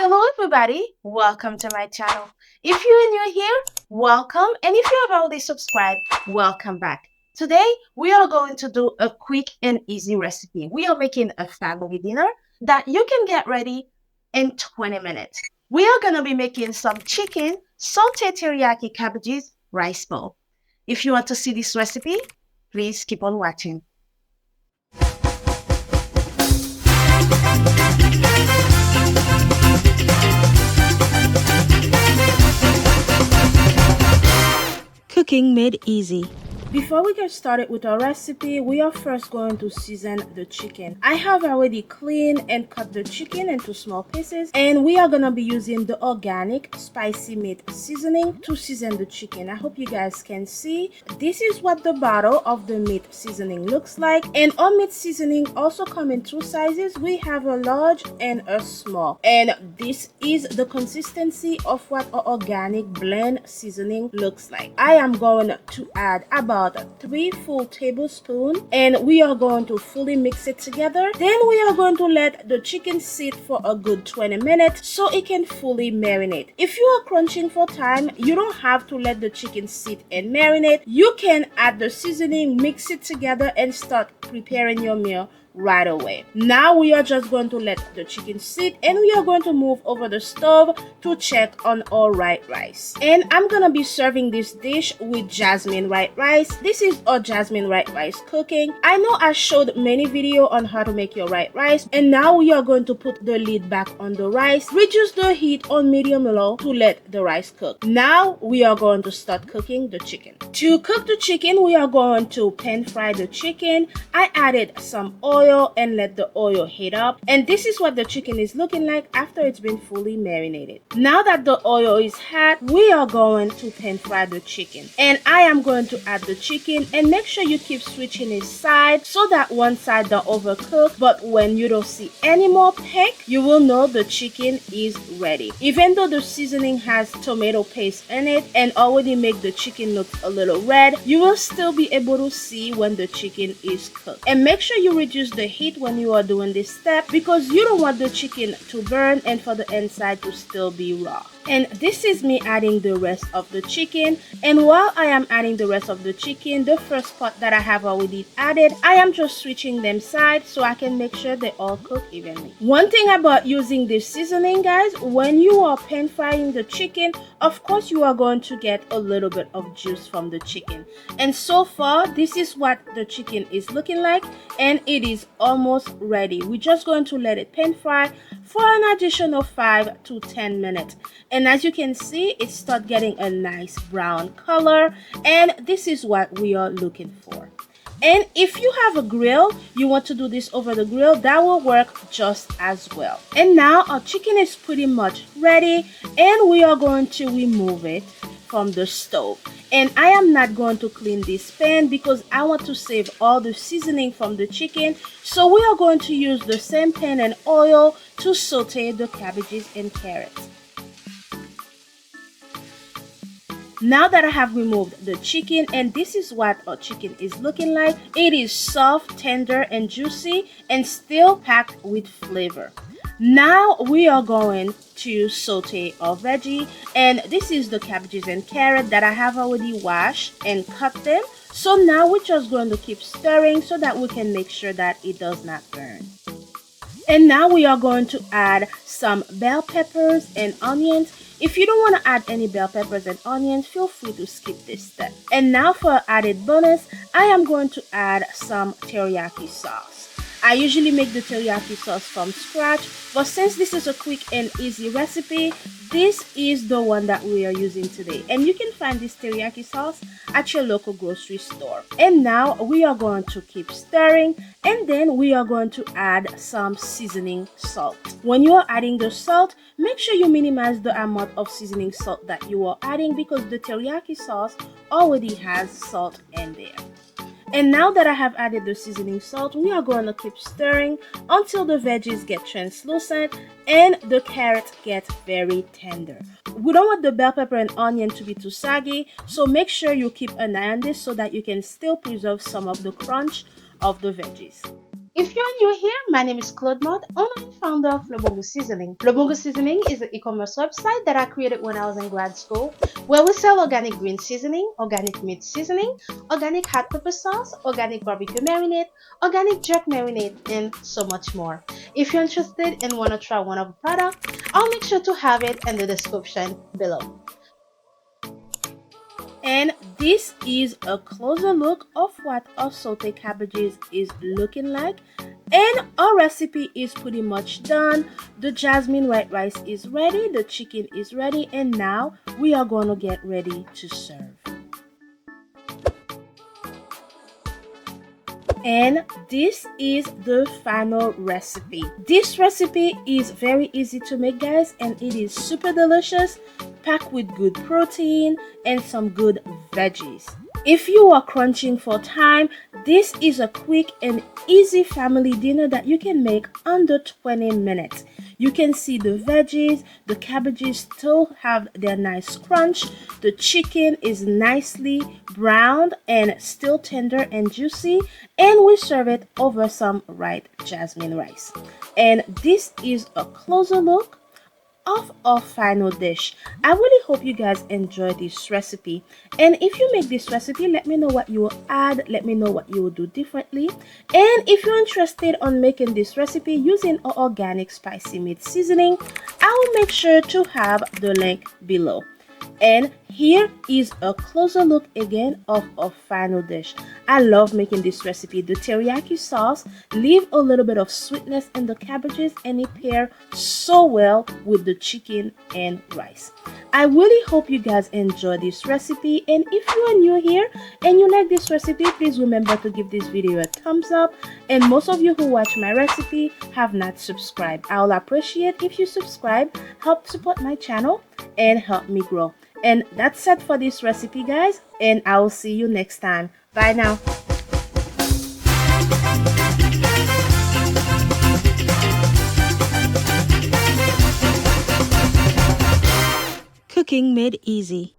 Hello everybody, welcome to my channel. If you're new here, welcome, and if you have already subscribed, welcome back. Today, we are going to do a quick and easy recipe. We are making a family dinner that you can get ready in 20 minutes. We are going to be making some chicken, sautéed teriyaki cabbages, rice bowl. If you want to see this recipe, please keep on watching. Cooking made easy. Before we get started with our recipe, we are first going to season the chicken. I have already cleaned and cut the chicken into small pieces, and we are gonna be using the organic spicy meat seasoning to season the chicken. I hope you guys can see. This is what the bottle of the meat seasoning looks like, and our meat seasoning also come in two sizes. We have a large and a small, and this is the consistency of what our organic blend seasoning looks like. I am going to add about 3 full tablespoons, and we are going to fully mix it together. Then we are going to let the chicken sit for a good 20 minutes so it can fully marinate. If you are crunching for time, you don't have to let the chicken sit and marinate. You can add the seasoning, mix it together, and start preparing your meal right away. Now we are just going to let the chicken sit, and we are going to move over the stove to check on our white rice. And I'm gonna be serving this dish with jasmine white rice. This is our jasmine white rice cooking. I know I showed many videos on how to make your white rice, and now we are going to put the lid back on the rice, reduce the heat on medium low to let the rice cook. Now we are going to start cooking the chicken. To cook the chicken, we are going to pan fry the chicken. I added some oil and let the oil heat up, and this is what the chicken is looking like after it's been fully marinated. Now that the oil is hot, we are going to pan fry the chicken, and I am going to add the chicken, and make sure you keep switching its side so that one side don't overcook. But when you don't see any more pink, you will know the chicken is ready. Even though the seasoning has tomato paste in it and already make the chicken look a little red, you will still be able to see when the chicken is cooked. And make sure you reduce the heat when you are doing this step, because you don't want the chicken to burn and for the inside to still be raw. And this is me adding the rest of the chicken, and while I am adding the rest of the chicken, the first part that I have already added, I am just switching them sides so I can make sure they all cook evenly. One thing about using this seasoning, guys, when you are pan frying the chicken, of course you are going to get a little bit of juice from the chicken, and so far this is what the chicken is looking like, and it is almost ready. We're just going to let it pan fry for an additional 5 to 10 minutes. And as you can see, it starts getting a nice brown color, and this is what we are looking for. And if you have a grill, you want to do this over the grill, that will work just as well. And now our chicken is pretty much ready, and we are going to remove it from the stove. And I am not going to clean this pan because I want to save all the seasoning from the chicken. So we are going to use the same pan and oil to saute the cabbages and carrots. Now that I have removed the chicken, and this is what our chicken is looking like, it is soft, tender, and juicy, and still packed with flavor. Now we are going to saute our veggie, and this is the cabbages and carrot that I have already washed and cut them. So now we're just going to keep stirring so that we can make sure that it does not burn. And now we are going to add some bell peppers and onions. If you don't want to add any bell peppers and onions, feel free to skip this step. And now for added bonus, I am going to add some teriyaki sauce. I usually make the teriyaki sauce from scratch, but since this is a quick and easy recipe, this is the one that we are using today. And you can find this teriyaki sauce at your local grocery store. And now we are going to keep stirring, and then we are going to add some seasoning salt. When you are adding the salt, make sure you minimize the amount of seasoning salt that you are adding, because the teriyaki sauce already has salt in there. And now that I have added the seasoning salt, we are going to keep stirring until the veggies get translucent and the carrots get very tender. We don't want the bell pepper and onion to be too saggy, so make sure you keep an eye on this so that you can still preserve some of the crunch of the veggies. If you're new here, my name is Claude Mott, owner and founder of LeBonGoût Seasoning. LeBonGoût Seasoning is an e-commerce website that I created when I was in grad school, where we sell organic green seasoning, organic meat seasoning, organic hot pepper sauce, organic barbecue marinade, organic jerk marinade, and so much more. If you're interested and want to try one of the products, I'll make sure to have it in the description below. And this is a closer look of what our sautéed cabbages is looking like. And our recipe is pretty much done. The jasmine white rice is ready, the chicken is ready, and now we are going to get ready to serve. And this is the final recipe. This recipe is very easy to make, guys, and it is super delicious, packed with good protein and some good veggies. If you are crunching for time, this is a quick and easy family dinner that you can make under 20 minutes. You can see the veggies, the cabbages still have their nice crunch. The chicken is nicely browned and still tender and juicy. And we serve it over some white jasmine rice. And this is a closer look of our final dish. I really hope you guys enjoy this recipe, and if you make this recipe, let me know what you will add, let me know what you will do differently. And if you're interested on making this recipe using our organic spicy meat seasoning, I will make sure to have the link below. And here is a closer look again of our final dish. I love making this recipe. The teriyaki sauce leave a little bit of sweetness in the cabbages, and it pairs so well with the chicken and rice. I really hope you guys enjoy this recipe, and if you are new here and you like this recipe, please remember to give this video a thumbs up. And most of you who watch my recipe have not subscribed. I will appreciate if you subscribe, help support my channel and help me grow. And that's it for this recipe, guys, and I will see you next time. Bye now. Cooking made easy.